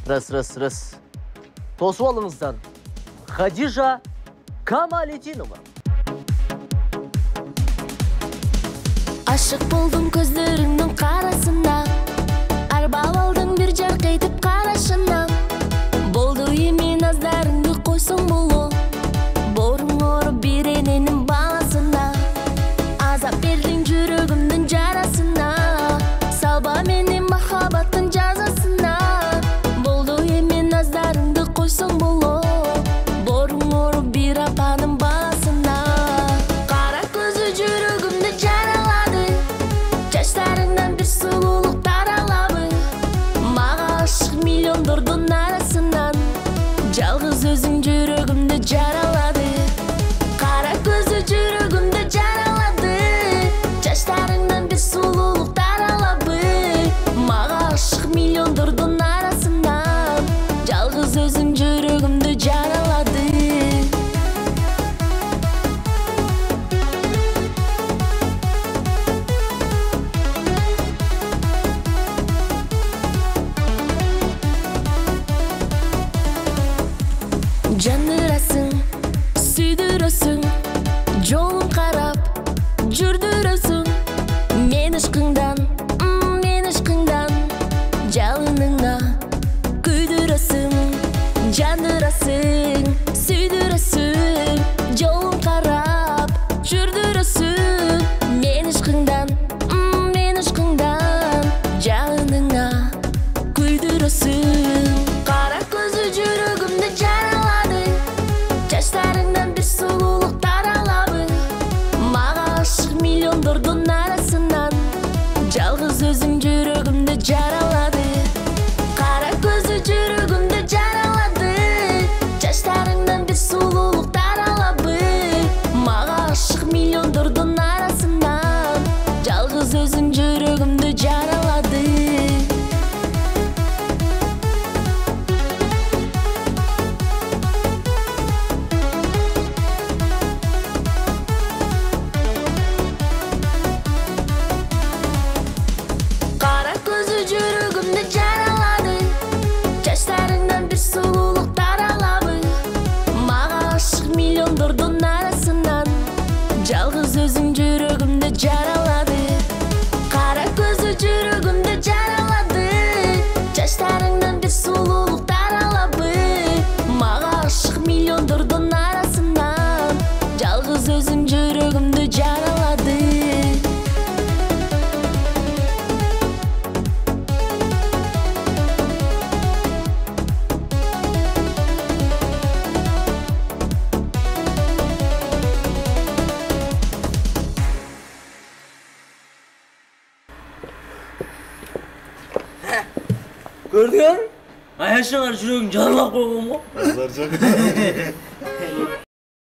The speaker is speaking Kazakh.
Рас. Тосып алыңыздар. Хадижа Камалетдинова. Ашық болдым көздеріңнің қарасына, арбап алдың бір жарқ етіп қарашына. Болды емен аздарыңды қойсын болу, борың орып берененің баласына. Азап бердің жүрегімдің жарасына, салба менен махаббаттың жазасына. Болды емен аздарыңды қойсын болу, борың орып бір апаның баласына. Қара көзі жүрегімді жаралады, жаштарыңнан бір сұлулық таралабы. Маға ашық миллиондардың арасынан, жалғыз өзің жүрегімді жаралады. Қара көзі жүрегімді жаралады, жаштарыңнан бір сұлулық таралабы. Маға ашық миллиондардың арасынан, жалғыз өзің жүрегімді жаралады. Жандырасың, сүйдіресің, жолын қарап жүрдіресің. Мен ішқыңдан, жалыныңа күйдіресің. Жандырасың, сүйдіресің, жолын қарап жүрдіресің. Мен ішқыңдан, жалыныңа күйдіресің. Қара көзі жүрегімді жаралады, жаштарыңнан бір сұлулық таралабы. Маға ашық миллиондардың арасынан, жалғыз өзің жүрегімді жаралады. Қара көзі жүрегімді жаралады, жаштарыңнан бір сұлулық таралабы. Маға ашық миллиондардың арасынан, жалғыз өзің жүрегімді жаралады. Қара көзі жүрегімді жаралады, жаштарыңнан бір сұлулық таралабы. Маға ашық миллиондардың арасынан, жалғыз өзің жүрегімді жаралады. Қара көзі жүрегімді жаралады, жаштарыңнан бір сұлулық таралабы. Маға ашық миллиондардың арасынан, жалғыз өзің жүрегімді жаралады. Gördün? Ayaşыңар жүрегің жарылап қойған ғой. Azar